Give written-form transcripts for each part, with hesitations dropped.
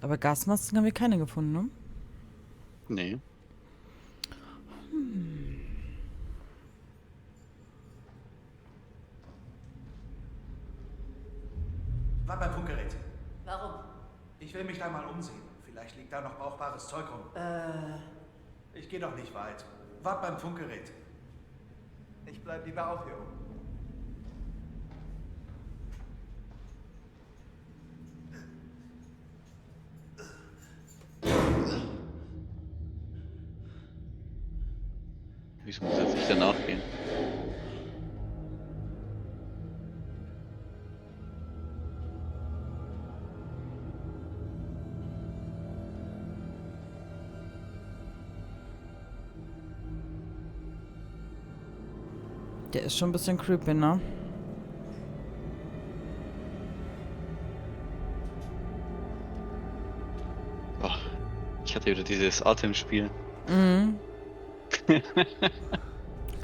Aber Gasmasken haben wir keine gefunden, ne? Nee. War beim Funkgerät. Warum? Ich will mich da mal umsehen. Vielleicht liegt da noch brauchbares Zeug rum. Ich gehe doch nicht weit. Wart beim Funkgerät. Ich bleib lieber auch hier oben. Wieso muss jetzt nicht danach gehen? Der ist schon ein bisschen creepy, ne? Oh, ich hatte wieder dieses Atemspiel. Mhm. Ich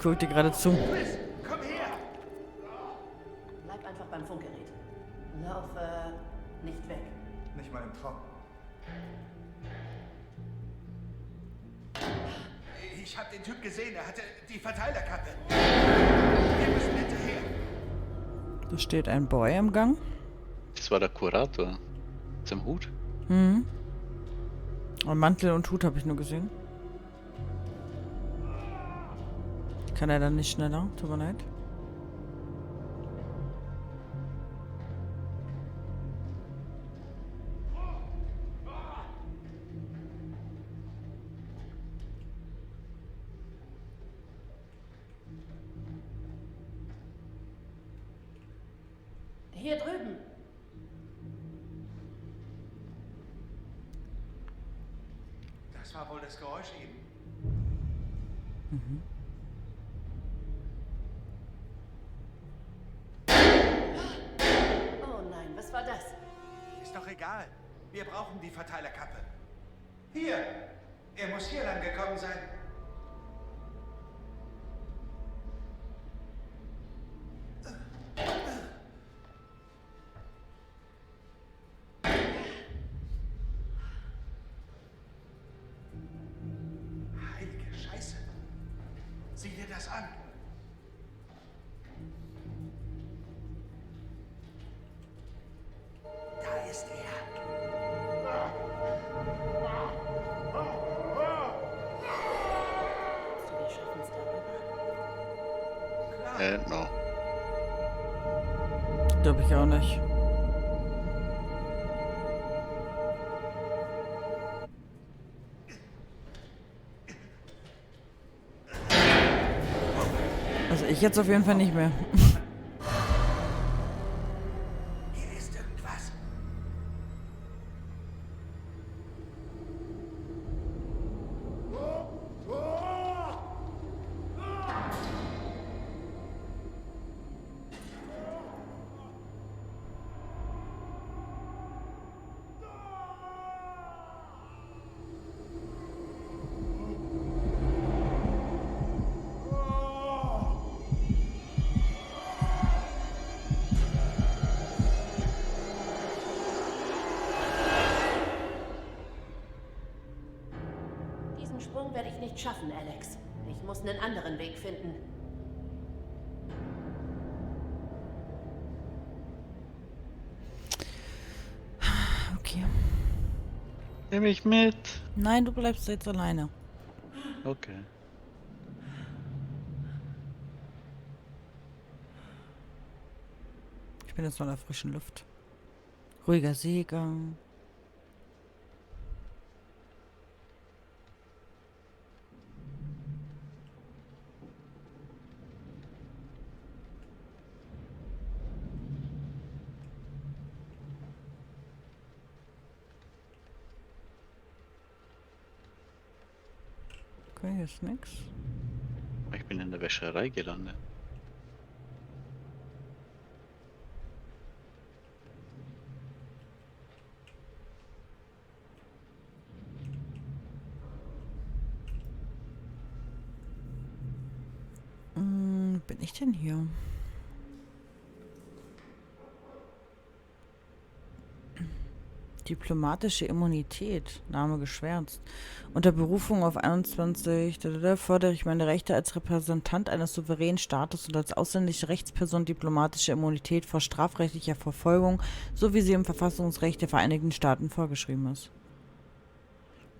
guck dir gerade zu. Chris, komm her! Bleib einfach beim Funkgerät. Lauf nicht weg. Nicht mal im Traum. Ich hab den Typ gesehen, er hatte die Verteilerkappe. Wir müssen hinterher. Da steht ein Boy im Gang. Das war der Kurator. Zum Hut. Mhm. Und Mantel und Hut habe ich nur gesehen. Kann er dann nicht schneller? Tut mir leid. Hier drüben. Das war wohl das Geräusch eben. Oh nein, was war das? Ist doch egal. Wir brauchen die Verteilerkappe. Hier! Er muss hier lang gekommen sein. Heilige Scheiße. Sieh dir das an. Da ist er. Glaubst du, wir schaffen es darüber? No. Glaube ich auch nicht. Also ich jetzt auf jeden Fall nicht mehr. Hier ist irgendwas. Diesen Sprung werde ich nicht schaffen, Alex. Ich muss einen anderen Weg finden. Okay. Nimm mich mit. Nein, du bleibst jetzt alleine. Okay. Ich bin jetzt mal in der frischen Luft. Ruhiger Seegang. Okay, hier ist nix. Ich bin in der Wäscherei gelandet. Bin ich denn hier? Diplomatische Immunität. Name geschwärzt. Unter Berufung auf 21 fordere ich meine Rechte als Repräsentant eines souveränen Staates und als ausländische Rechtsperson diplomatische Immunität vor strafrechtlicher Verfolgung, so wie sie im Verfassungsrecht der Vereinigten Staaten vorgeschrieben ist.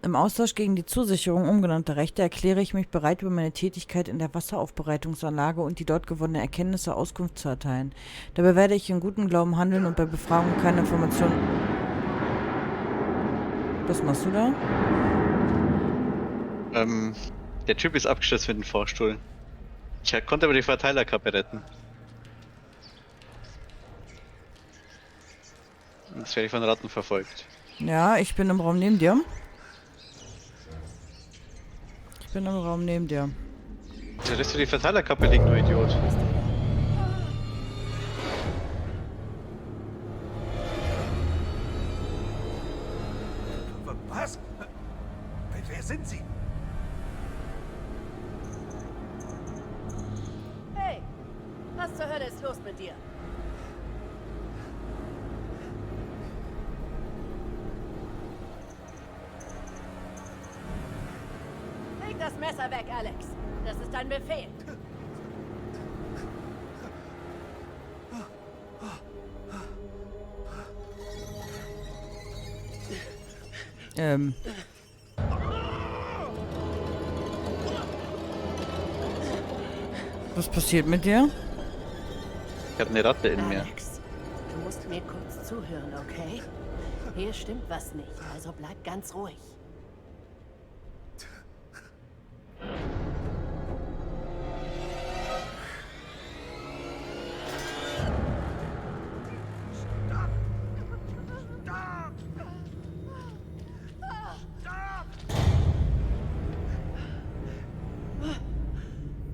Im Austausch gegen die Zusicherung umgenannter Rechte erkläre ich mich bereit, über meine Tätigkeit in der Wasseraufbereitungsanlage und die dort gewonnene Erkenntnisse Auskunft zu erteilen. Dabei werde ich in gutem Glauben handeln und bei Befragung keine Informationen... Was machst du da? Der Typ ist abgestürzt mit dem Fahrstuhl. Ich konnte aber die Verteilerkappe retten. Jetzt werde ich von Ratten verfolgt. Ja, ich bin im Raum neben dir. Ich bin im Raum neben dir. Da lässt du die Verteilerkappe liegen, du Idiot. Was? Wer sind Sie? Hey, was zur Hölle ist los mit dir? Leg das Messer weg, Alex. Das ist dein Befehl. Was passiert mit dir? Ich habe eine Ratte in mir. Alex, du musst mir kurz zuhören, okay? Hier stimmt was nicht, also bleib ganz ruhig.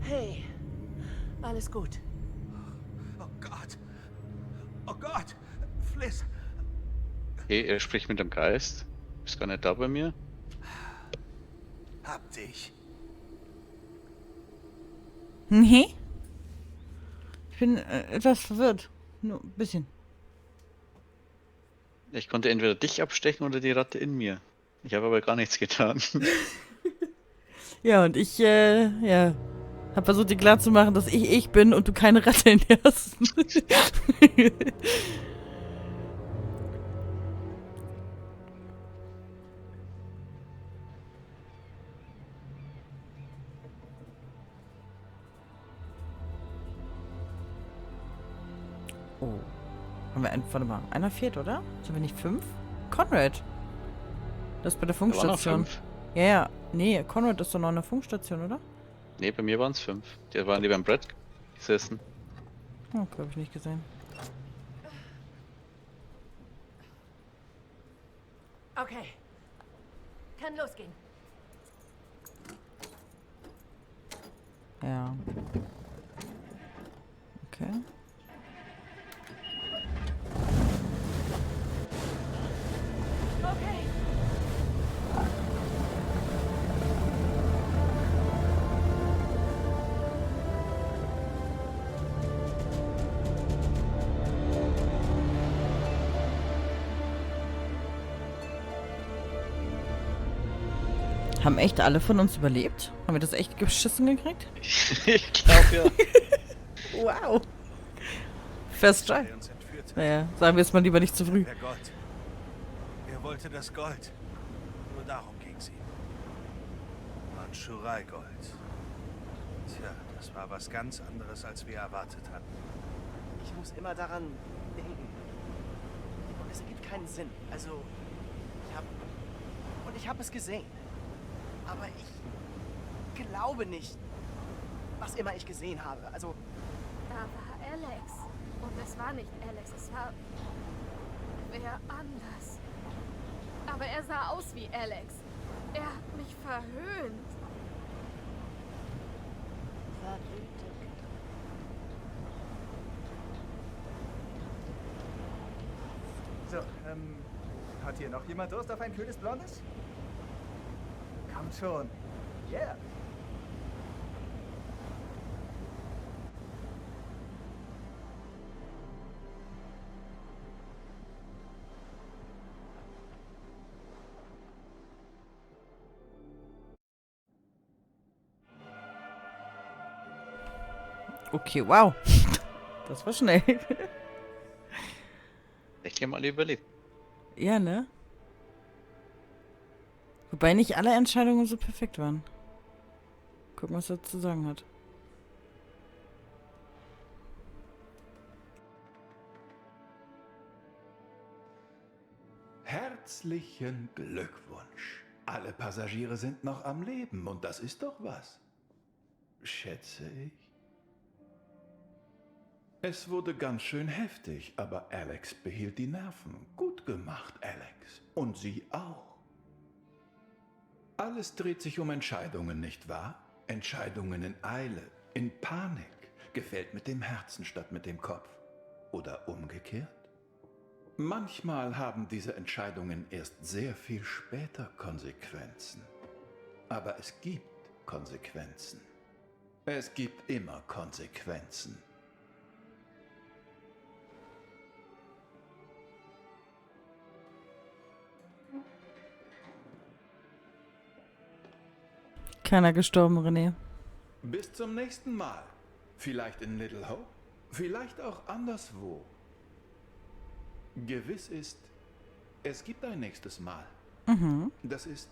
Hey, alles gut. Oh Gott. Oh Gott. Fliss. Okay, er spricht mit dem Geist. Ist gar nicht da bei mir. Hab dich. Nee? Ich bin etwas verwirrt. Nur ein bisschen. Ich konnte entweder dich abstechen oder die Ratte in mir. Ich habe aber gar nichts getan. Ja, und ich, ja, hab versucht dir klarzumachen, dass ich bin und du keine Ratte in dir hast. Oh. Haben wir warte mal, einer fehlt, oder? Sind wir nicht 5? Conrad. Das ist bei der Da waren noch Funkstation. 5. Ja, ja. Nee, Conrad ist doch noch in der Funkstation, oder? Nee, bei mir waren es 5. Die waren neben Brett gesessen. Oh, okay, hab ich nicht gesehen. Okay, kann losgehen. Ja. Okay. Okay. Haben echt alle von uns überlebt? Haben wir das echt geschissen gekriegt? Ich glaube ja. Wow. First try. Der uns entführt hat. Naja, sagen wir es mal lieber nicht zu früh. Der Gott. Er wollte das Gold. Nur darum ging's ihm. Mandschurei-Gold. Tja, das war was ganz anderes, als wir erwartet hatten. Ich muss immer daran denken. Und es ergibt keinen Sinn. Also, ich habe es gesehen. Aber ich glaube nicht, was immer ich gesehen habe. Also, Da war Alex. Und es war nicht Alex, es war wer anders. Aber er sah aus wie Alex. Er hat mich verhöhnt. Verwütet. So, hat hier noch jemand Durst auf ein kühles Blondes? Kommt schon. Yeah. Okay, wow. Das war schnell. Ich habe alle überlebt. Ja, ne? Wobei nicht alle Entscheidungen so perfekt waren. Gucken, was er zu sagen hat. Herzlichen Glückwunsch. Alle Passagiere sind noch am Leben und das ist doch was. Schätze ich. Es wurde ganz schön heftig, aber Alex behielt die Nerven. Gut gemacht, Alex. Und Sie auch. Alles dreht sich um Entscheidungen, nicht wahr? Entscheidungen in Eile, in Panik. Gefällt mit dem Herzen statt mit dem Kopf. Oder umgekehrt? Manchmal haben diese Entscheidungen erst sehr viel später Konsequenzen. Aber es gibt Konsequenzen. Es gibt immer Konsequenzen. Keiner gestorben, René. Bis zum nächsten Mal. Vielleicht in Little Hope, vielleicht auch anderswo. Gewiss ist, es gibt ein nächstes Mal. Das ist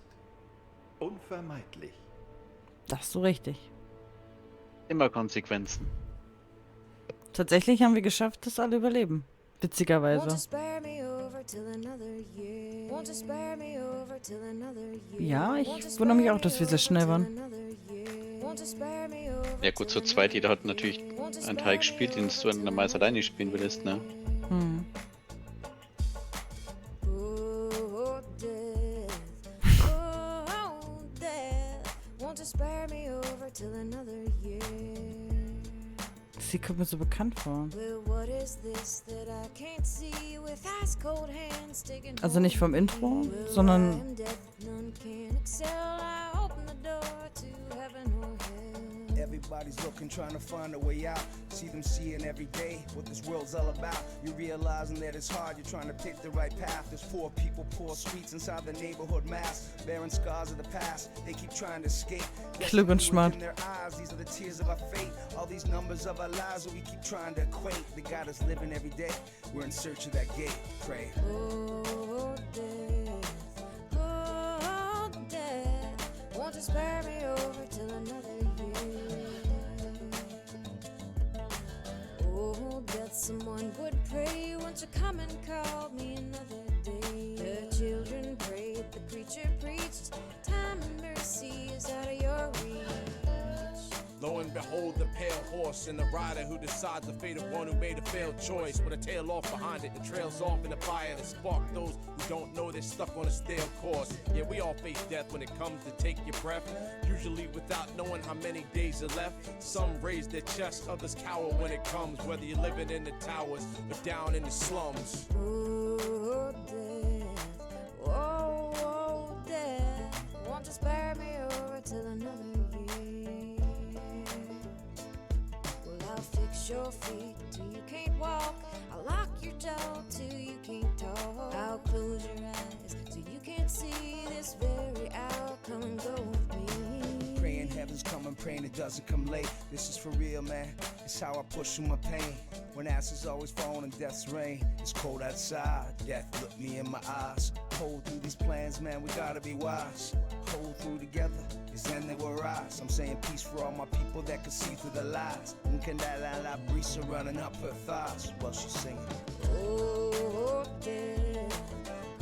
unvermeidlich. Das ist so richtig. Immer Konsequenzen. Tatsächlich haben wir geschafft, dass alle überleben. Witzigerweise. Ja, ich wundere mich auch, dass wir so schnell waren. Ja gut, zu zweit, jeder hat natürlich einen Teil gespielt, den du normalerweise alleine spielen würdest, ne? Hm. Sie kommt mir so bekannt vor. Also nicht vom Intro, sondern... Everybody's looking, trying to find a way out. See them seeing every day what this world's all about. You're realizing that it's hard, you're trying to pick the right path. There's poor people, poor streets inside the neighborhood mass. Bearing scars of the past, they keep trying to escape. Klug und smart. In their eyes, these are the tears of our fate. All these numbers of our lives that we keep trying to equate. They got us living every day. We're in search of that gate. Pray. Oh, death. Oh, death. Won't you spare me over till another year? Oh, death, someone would pray. Won't you come and call me another day? The children prayed, the preacher preached. Time and mercy is out of your reach. Lo and behold, the pale horse and the rider who decides the fate of one who made a failed choice. With a tail off behind it, the trails off in the fire that spark those who don't know they're stuck on a stale course. Yeah, we all face death when it comes to take your breath, usually without knowing how many days are left. Some raise their chests, others cower when it comes, whether you're living in the towers or down in the slums. Oh, death. Oh, oh, death. Won't you spare me over till another year? Well, I'll fix your feet till you can't walk. I'll lock your jaw till you can't talk. I'll close your eyes so you can't see this very hour. Come and go with me. Praying heaven's coming, praying it doesn't come late. This is for real, man. It's how I push through my pain. When ashes always fall in death's rain. It's cold outside. Death look me in my eyes. Hold through these plans, man. We gotta be wise. Hold through together. Is then they will rise. I'm saying peace for all my people that can see through the lies. La brisa running up her thighs while she's singing. Oh, death.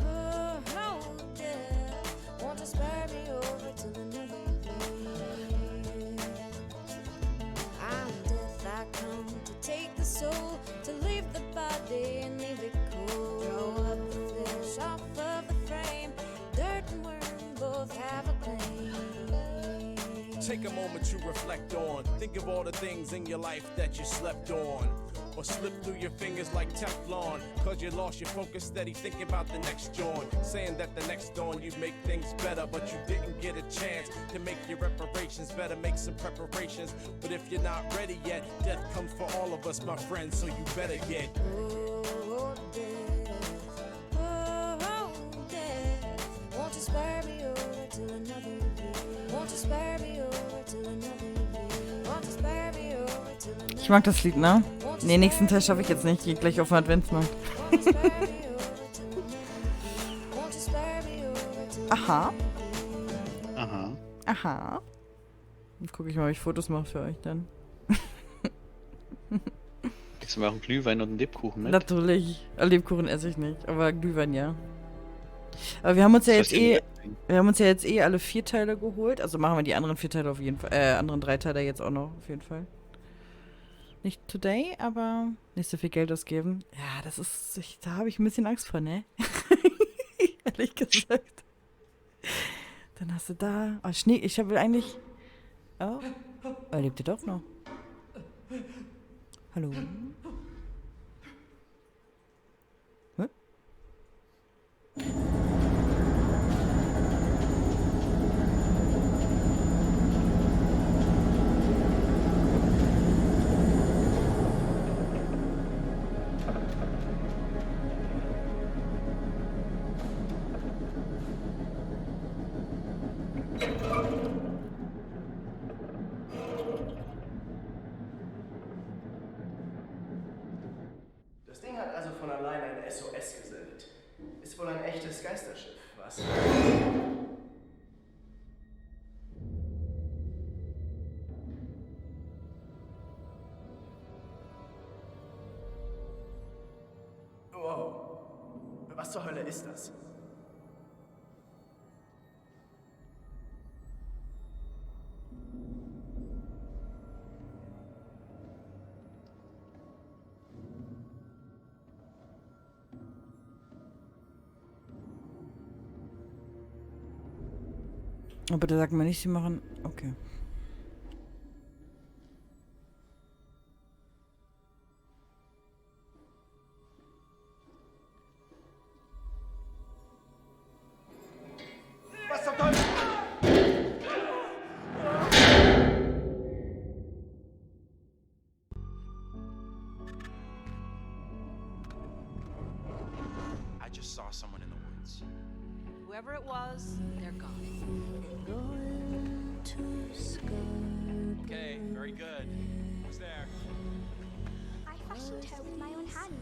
Oh, oh, death. Won't you spare me over till another year? I'm death, I come to take the soul, to leave the body and leave it cold. Draw up the flesh off of the frame. Dirt and worm both have a claim. Take a moment to reflect on. Think of all the things in your life that you slept on, or slipped through your fingers like Teflon, cause you lost your focus, steady thinking about the next joint. Saying that the next dawn you'd make things better, but you didn't get a chance to make your reparations. Better make some preparations, but if you're not ready yet, death comes for all of us, my friends, so you better get. Oh, death. Oh, death. Won't you spare me over till another year? Won't you spare me over till another year? Won't you spare me over till another year? Ich mag das Lied, ne? Nee, nächsten Teil schaffe ich jetzt nicht. Ich gehe gleich auf den Adventsmarkt. Aha. Aha. Aha. Dann gucke ich mal, ob ich Fotos mache für euch dann. Jetzt haben wir auch einen Glühwein und einen Lebkuchen, ne? Natürlich. Lebkuchen esse ich nicht, aber Glühwein ja. Aber wir haben uns ja jetzt alle 4 Teile geholt. Also machen wir die anderen 4 Teile auf jeden Fall. Anderen 3 Teile jetzt auch noch, auf jeden Fall. Nicht today, aber nicht so viel Geld ausgeben. Ja, das ist. Da habe ich ein bisschen Angst vor, ne? Ehrlich gesagt. Dann hast du da. Oh, Schnee. Ich habe eigentlich. Oh. Er lebt ihr doch noch. Hallo? Hä? Das Ding hat also von allein ein SOS gesendet. Ist wohl ein echtes Geisterschiff, was? Wow. Was zur Hölle ist das? Aber bitte sag mir nicht, sie machen. Okay. Was zum Teufel? I just saw someone in the woods. Whoever it was, they're gone. Okay, very good. Who's there? I fashioned her with my own hand.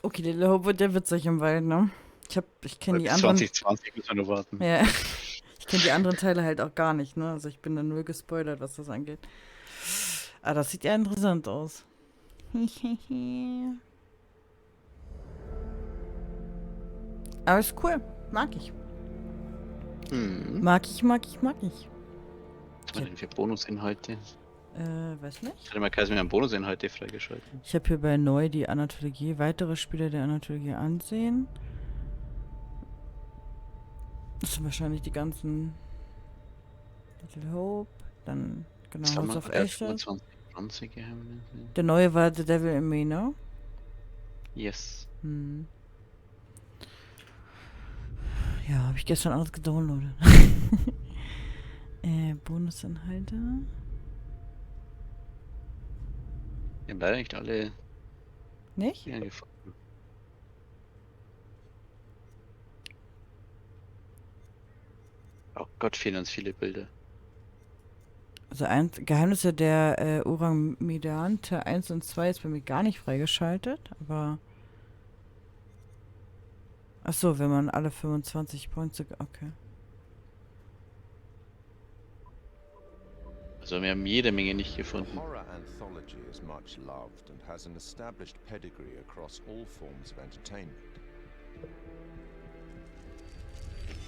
Okay, der Hope wird der witzig im Wald, ne? Ich kenne die Bis anderen. 2020 müssen wir nur warten. Ja. Ich kenne die anderen Teile halt auch gar nicht, ne? Also ich bin da nur gespoilert, was das angeht. Aber das sieht ja interessant aus. Aber ist cool. Mag ich. Mag ich. Was haben wir denn für Bonusinhalte? Weiß nicht. Ich hatte mal keine mehr Bonusinhalte freigeschalten. Ich habe hier bei neu die Anatologie. Weitere Spiele der Anatologie ansehen. Das sind wahrscheinlich die ganzen Little Hope. Dann, genau, House of Ashes. Der neue war The Devil in Me, ne? Yes. Ja, habe ich gestern alles gedownloadet. Bonusinhalte. Wir haben leider nicht alle Nicht? gefunden. Oh Gott, fehlen uns viele Bilder. Also Geheimnisse der Medan, Teil 1 und 2 ist bei mir gar nicht freigeschaltet, aber... Achso, wenn man alle 25 Points... Okay. Also wir haben jede Menge nicht gefunden. Horror anthology is much loved and has an established pedigree across all forms of entertainment.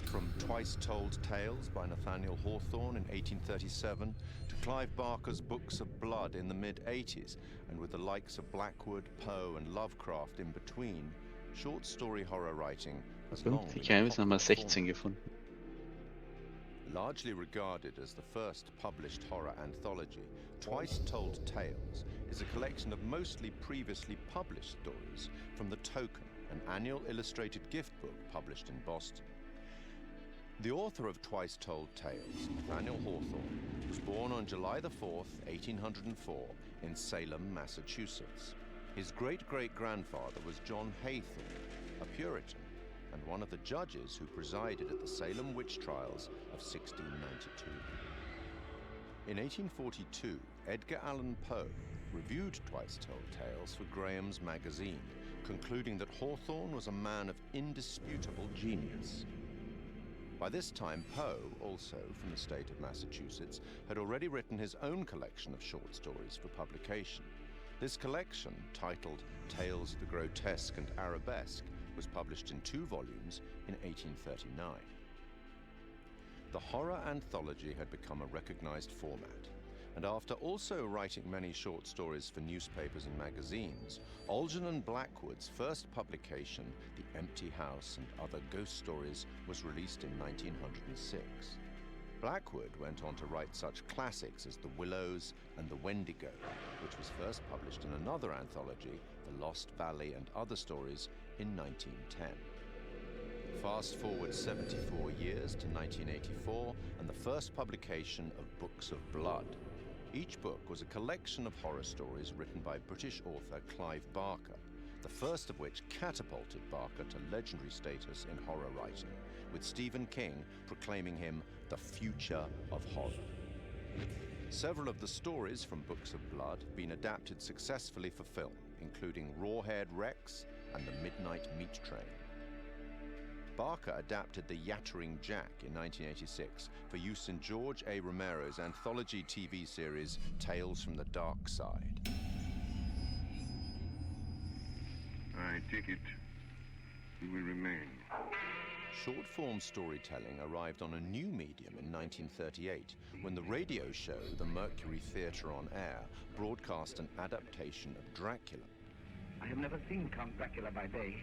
From Twice Told Tales by Nathaniel Hawthorne in 1837 to Clive Barker's Books of Blood in the mid-80s, and with the likes of Blackwood, Poe and Lovecraft in between, short story horror writing has long been Ich habe nochmal 16 gefunden. Largely regarded as the first published horror anthology, Twice Told Tales is a collection of mostly previously published stories from The Token, an annual illustrated gift book published in Boston. The author of Twice Told Tales, Nathaniel Hawthorne, was born on July the 4th, 1804, in Salem, Massachusetts. His great-great-grandfather was John Haythorne, a Puritan, and one of the judges who presided at the Salem witch trials of 1692. In 1842, Edgar Allan Poe reviewed Twice Told Tales for Graham's Magazine, concluding that Hawthorne was a man of indisputable genius. By this time, Poe, also from the state of Massachusetts, had already written his own collection of short stories for publication. This collection, titled Tales of the Grotesque and Arabesque, was published in 2 volumes in 1839. The horror anthology had become a recognized format, and after also writing many short stories for newspapers and magazines, Algernon Blackwood's first publication, The Empty House and Other Ghost Stories, was released in 1906. Blackwood went on to write such classics as The Willows and The Wendigo, which was first published in another anthology, The Lost Valley and Other Stories, in 1910. Fast forward 74 years to 1984 and the first publication of Books of Blood. Each book was a collection of horror stories written by British author Clive Barker, the first of which catapulted Barker to legendary status in horror writing, with Stephen King proclaiming him the future of horror. Several of the stories from Books of Blood have been adapted successfully for film, including Rawhead Rex and The Midnight Meat Train. Barker adapted The Yattering Jack in 1986 for use in George A. Romero's anthology TV series Tales from the Dark Side. I take it you will remain. Short-form storytelling arrived on a new medium in 1938 when the radio show The Mercury Theatre on Air broadcast an adaptation of Dracula. I have never seen Count Dracula by day.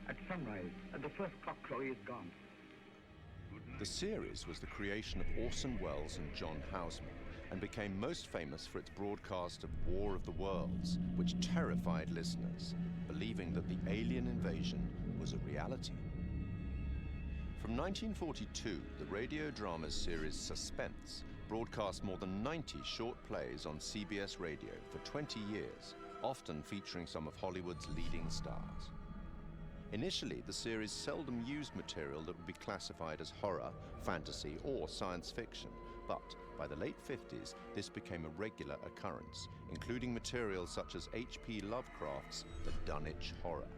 At sunrise, at the first cockcrow, he is gone. The series was the creation of Orson Welles and John Houseman and became most famous for its broadcast of War of the Worlds, which terrified listeners, believing that the alien invasion was a reality. From 1942, the radio drama series Suspense broadcast more than 90 short plays on CBS radio for 20 years, often featuring some of Hollywood's leading stars. Initially, the series seldom used material that would be classified as horror, fantasy, or science fiction, but by the late 50s, this became a regular occurrence, including material such as H.P. Lovecraft's The Dunwich Horror.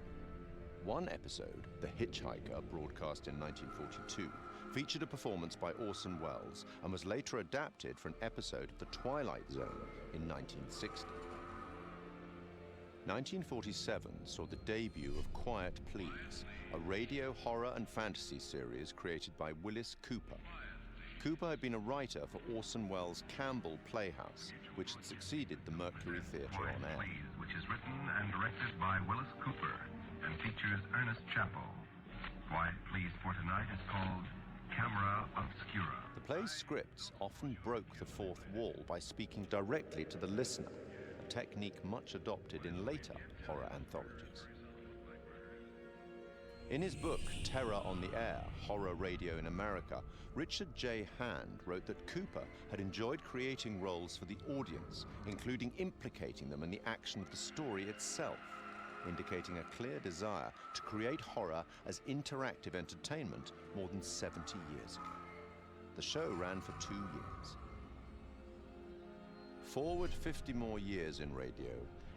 One episode, The Hitchhiker, broadcast in 1942, featured a performance by Orson Welles and was later adapted for an episode of The Twilight Zone in 1960. 1947 saw the debut of Quiet Please, a radio horror and fantasy series created by Willis Cooper. Cooper had been a writer for Orson Welles' Campbell Playhouse, which had succeeded the Mercury Theatre on Air. Please, which is written and directed by Willis Cooper and features Ernest Chappell. Quiet Please for tonight is called Camera Obscura. The play's scripts often broke the fourth wall by speaking directly to the listener, a technique much adopted in later horror anthologies. In his book, Terror on the Air, Horror Radio in America, Richard J. Hand wrote that Cooper had enjoyed creating roles for the audience, including implicating them in the action of the story itself, indicating a clear desire to create horror as interactive entertainment more than 70 years ago. The show ran for 2 years. Forward 50 more years in radio,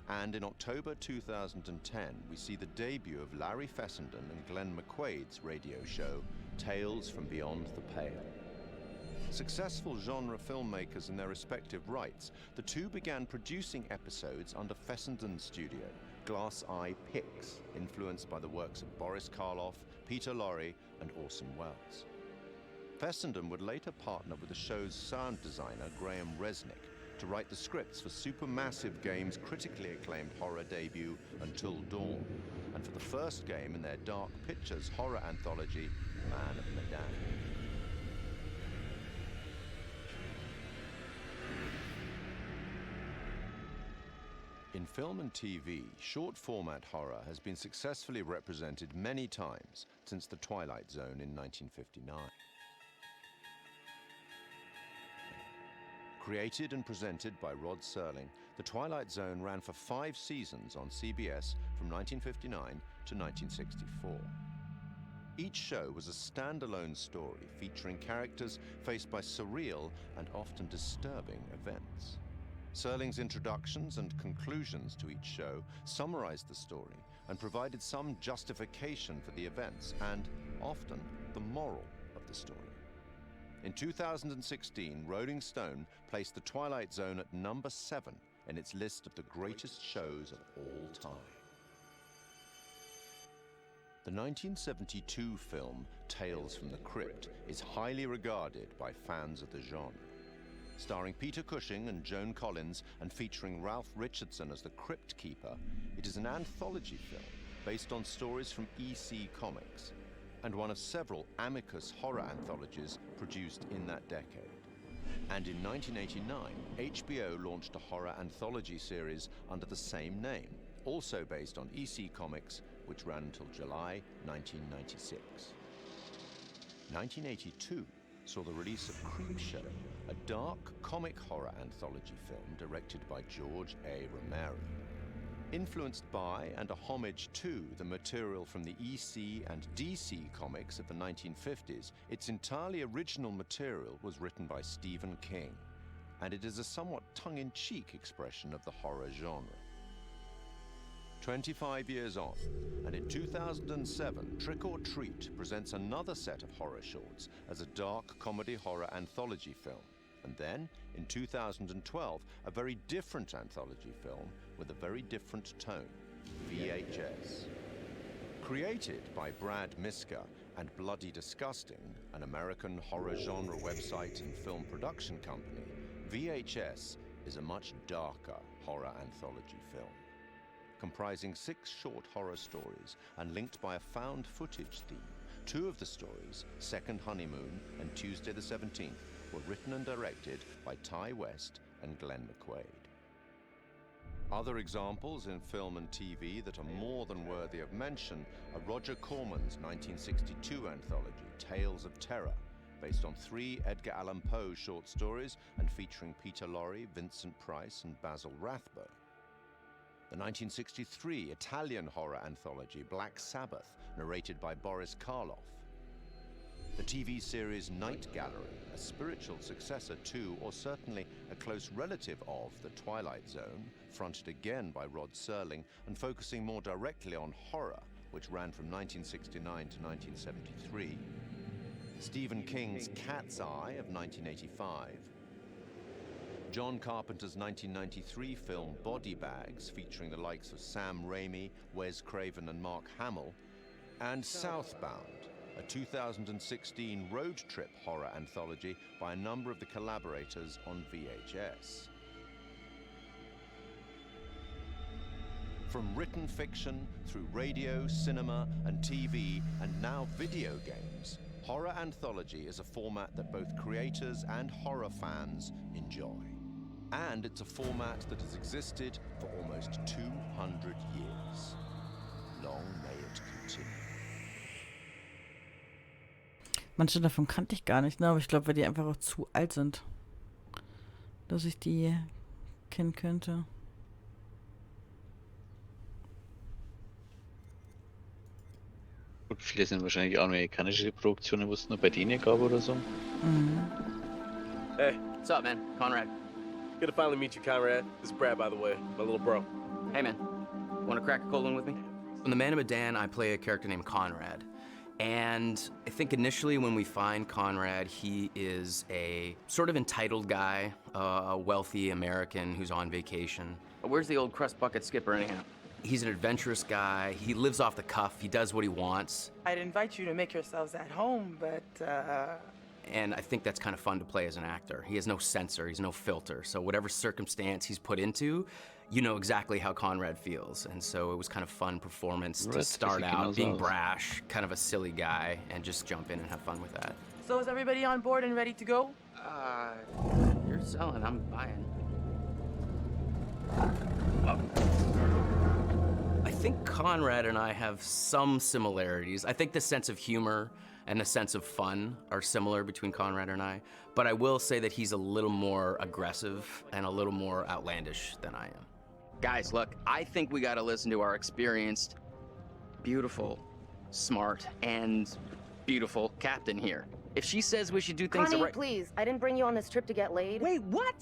and in October 2010, we see the debut of Larry Fessenden and Glenn McQuaid's radio show, Tales from Beyond the Pale. Successful genre filmmakers in their respective rights, the two began producing episodes under Fessenden's studio, Glass Eye Pix, influenced by the works of Boris Karloff, Peter Lorre, and Orson Welles. Fessenden would later partner with the show's sound designer, Graham Resnick, to write the scripts for Supermassive Games' critically acclaimed horror debut, Until Dawn, and for the first game in their Dark Pictures horror anthology, Man of Medan. In film and TV, short-format horror has been successfully represented many times since The Twilight Zone in 1959. Created and presented by Rod Serling, The Twilight Zone ran for 5 seasons on CBS from 1959 to 1964. Each show was a standalone story featuring characters faced by surreal and often disturbing events. Serling's introductions and conclusions to each show summarized the story and provided some justification for the events and, often, the moral of the story. In 2016, Rolling Stone placed The Twilight Zone at number 7 in its list of the greatest shows of all time. The 1972 film Tales from the Crypt is highly regarded by fans of the genre. Starring Peter Cushing and Joan Collins and featuring Ralph Richardson as the Crypt Keeper, it is an anthology film based on stories from EC Comics and one of several Amicus horror anthologies produced in that decade. And in 1989, HBO launched a horror anthology series under the same name, also based on EC Comics, which ran until July 1996. 1982 saw the release of Creepshow, a dark comic horror anthology film directed by George A. Romero. Influenced by and a homage to the material from the EC and DC comics of the 1950s, its entirely original material was written by Stephen King, and it is a somewhat tongue-in-cheek expression of the horror genre. 25 years on, and in 2007, Trick or Treat presents another set of horror shorts as a dark comedy horror anthology film. And then, in 2012, a very different anthology film with a very different tone, VHS. Created by Brad Miska and Bloody Disgusting, an American horror genre website and film production company, VHS is a much darker horror anthology film. Comprising 6 short horror stories and linked by a found footage theme, 2 of the stories, Second Honeymoon and Tuesday the 17th, were written and directed by Ty West and Glenn McQuaid. Other examples in film and TV that are more than worthy of mention are Roger Corman's 1962 anthology, Tales of Terror, based on 3 Edgar Allan Poe short stories and featuring Peter Lorre, Vincent Price, and Basil Rathbone. The 1963 Italian horror anthology, Black Sabbath, narrated by Boris Karloff. The TV series Night Gallery, a spiritual successor to, or certainly a close relative of, The Twilight Zone, fronted again by Rod Serling and focusing more directly on horror, which ran from 1969 to 1973. Stephen King's Cat's Eye of 1985. John Carpenter's 1993 film Body Bags, featuring the likes of Sam Raimi, Wes Craven and Mark Hamill, and Southbound, a 2016 road trip horror anthology by a number of the collaborators on VHS. From written fiction through radio, cinema, and TV, and now video games, horror anthology is a format that both creators and horror fans enjoy. And it's a format that has existed for almost 200 years. Long may it continue. Manche davon kannte ich gar nicht, ne? Aber ich glaube, weil die einfach auch zu alt sind, dass ich die kennen könnte. Gut, viele sind wahrscheinlich auch amerikanische Produktionen, wo es nur bei denen gab oder so. Hey, what's up, man? Conrad. Good to finally meet you, Conrad. This is Brad, by the way, my little bro. Hey, man. Want to crack a cold one with me? In The Man of Medan, I play a character named Conrad. And I think initially when we find Conrad, he is a sort of entitled guy, a wealthy American who's on vacation. Where's the old crust bucket skipper anyhow? He's an adventurous guy. He lives off the cuff. He does what he wants. I'd invite you to make yourselves at home, but And I think that's kind of fun to play as an actor. He has no censor, he's no filter. So whatever circumstance he's put into, you know exactly how Conrad feels. And so it was kind of fun performance to start out being brash, kind of a silly guy, and just jump in and have fun with that. So is everybody on board and ready to go? You're selling, I'm buying. I think Conrad and I have some similarities. I think the sense of humor and a sense of fun are similar between Conrad and I. But I will say that he's a little more aggressive and a little more outlandish than I am. Guys, look, I think we gotta listen to our experienced, beautiful, smart, and beautiful captain here. If she says we should do things Connie, right... please. I didn't bring you on this trip to get laid. Wait, what?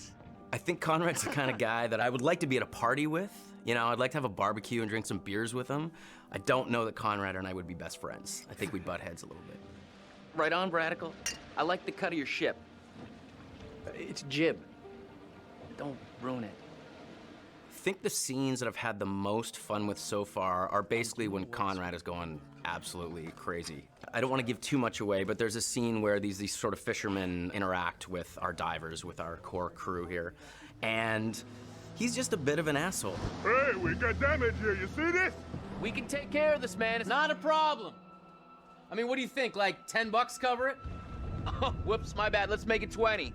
I think Conrad's the kind of guy that I would like to be at a party with. You know, I'd like to have a barbecue and drink some beers with him. I don't know that Conrad and I would be best friends. I think we'd butt heads a little bit. Right on, Bradical. I like the cut of your ship. It's jib. Don't ruin it. I think the scenes that I've had the most fun with so far are basically when Conrad is going absolutely crazy. I don't want to give too much away, but there's a scene where these sort of fishermen interact with our divers, with our core crew here, and he's just a bit of an asshole. Hey, we got damage here, you see this? We can take care of this, man. It's not a problem. I mean, what do you think, like 10 bucks cover it? Oh, whoops, my bad. Let's make it 20.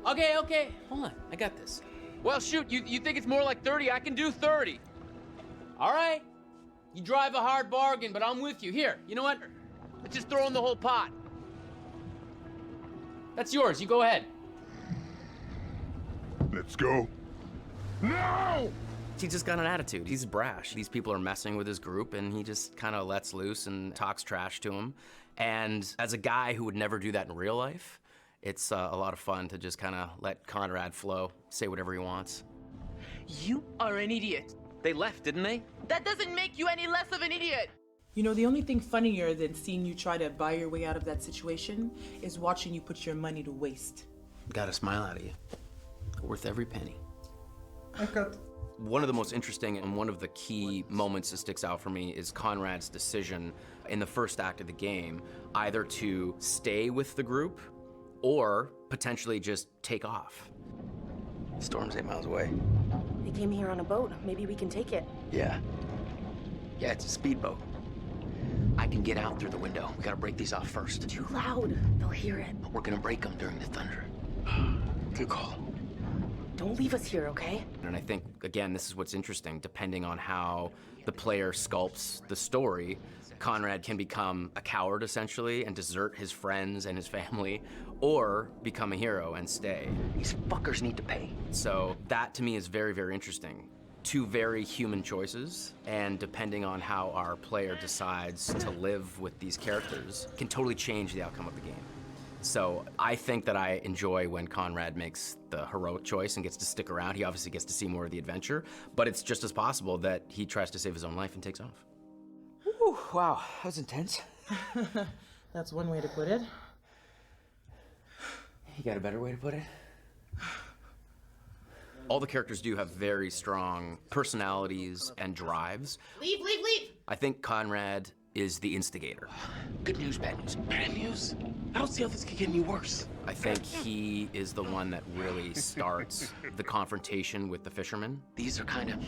Okay. Hold on, I got this. Well, shoot, you think it's more like 30? I can do 30. All right. You drive a hard bargain, but I'm with you. Here, you know what? Let's just throw in the whole pot. That's yours. You go ahead. Let's go. No! He's just got an attitude. He's brash. These people are messing with his group, and he just kind of lets loose and talks trash to them. And as a guy who would never do that in real life, it's a lot of fun to just kind of let Conrad flow, say whatever he wants. You are an idiot. They left, didn't they? That doesn't make you any less of an idiot. You know, the only thing funnier than seeing you try to buy your way out of that situation is watching you put your money to waste. Got a smile out of you. Worth every penny. Okay. One of the most interesting and one of the key moments that sticks out for me is Conrad's decision in the first act of the game, either to stay with the group or potentially just take off. Storm's 8 miles away. They came here on a boat. Maybe we can take it. Yeah, it's a speedboat. I can get out through the window. We gotta break these off first. Too loud. They'll hear it. We're gonna break them during the thunder. Good call. Don't leave us here, okay? And I think, again, this is what's interesting. Depending on how the player sculpts the story, Conrad can become a coward, essentially, and desert his friends and his family, or become a hero and stay. These fuckers need to pay. So that, to me, is very, very interesting. Two very human choices, and depending on how our player decides to live with these characters, can totally change the outcome of the game. So I think that I enjoy when Conrad makes the heroic choice and gets to stick around. He obviously gets to see more of the adventure, but it's just as possible that he tries to save his own life and takes off. Whew, wow, that was intense. That's one way to put it. You got a better way to put it? All the characters do have very strong personalities and drives. Leave! I think Conrad is the instigator. Good news, bad news. Bad news? I don't see how this could get any worse. I think he is the one that really starts the confrontation with the fishermen. These are kind of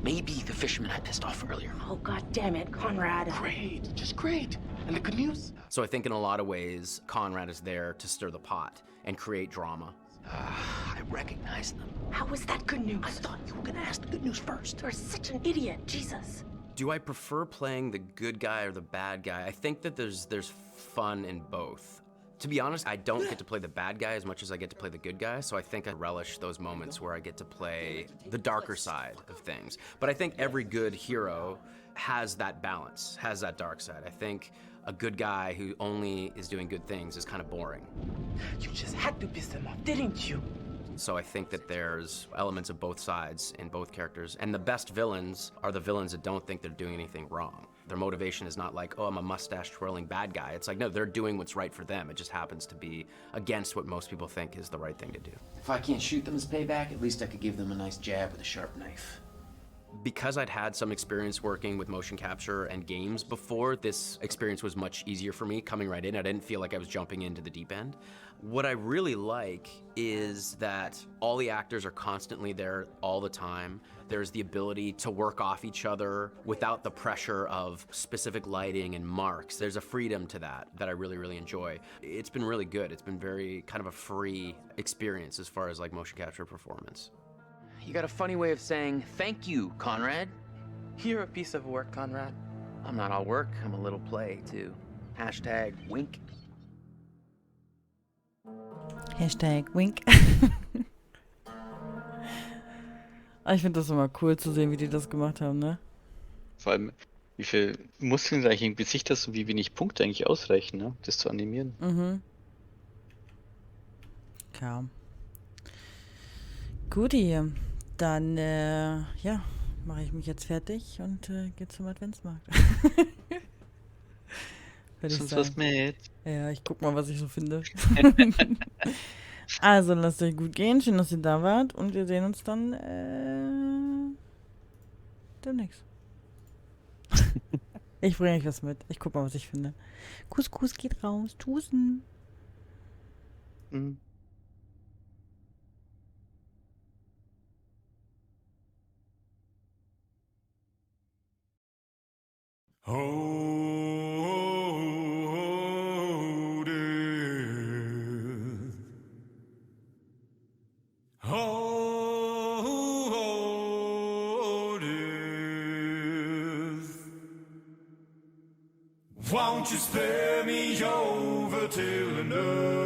maybe the fishermen I pissed off earlier. Oh, God damn it, Conrad. Great, just great. And the good news? So I think in a lot of ways, Conrad is there to stir the pot and create drama. I recognize them. How was that good news? I thought you were gonna ask the good news first. You're such an idiot, Jesus. Do I prefer playing the good guy or the bad guy? I think that there's fun in both. To be honest, I don't get to play the bad guy as much as I get to play the good guy, so I think I relish those moments where I get to play the darker side of things. But I think every good hero has that balance, has that dark side. I think a good guy who only is doing good things is kind of boring. You just had to piss them off, didn't you? So I think that there's elements of both sides in both characters. And the best villains are the villains that don't think they're doing anything wrong. Their motivation is not like, oh, I'm a mustache-twirling bad guy. It's like, no, they're doing what's right for them. It just happens to be against what most people think is the right thing to do. If I can't shoot them as payback, at least I could give them a nice jab with a sharp knife. Because I'd had some experience working with motion capture and games before, this experience was much easier for me coming right in. I didn't feel like I was jumping into the deep end. What I really like is that all the actors are constantly there all the time. There's the ability to work off each other without the pressure of specific lighting and marks. There's a freedom to that I really, really enjoy. It's been really good. It's been very kind of a free experience as far as like motion capture performance. You got a funny way of saying thank you, Conrad. You're a piece of work, Conrad. I'm not all work, I'm a little play, too. Hashtag wink. Hashtag Wink. Aber ich finde das immer cool zu sehen, wie die das gemacht haben, ne? Vor allem, wie viel Muskeln eigentlich im Gesicht hast und wie wenig Punkte eigentlich ausreichen, ne? Das zu animieren. Mhm. Ja. Guti, dann, ja, mache ich mich jetzt fertig und gehe zum Adventsmarkt. Würde ich Sonst sagen. was mit. Ja, ich guck mal, was ich so finde. Also, lasst euch gut gehen. Schön, dass ihr da wart. Und wir sehen uns dann demnächst. Ich bringe euch was mit. Ich guck mal, was ich finde. Couscous geht raus. Tusen. Mhm. Hold it. Hold it. Won't you spare me over till another?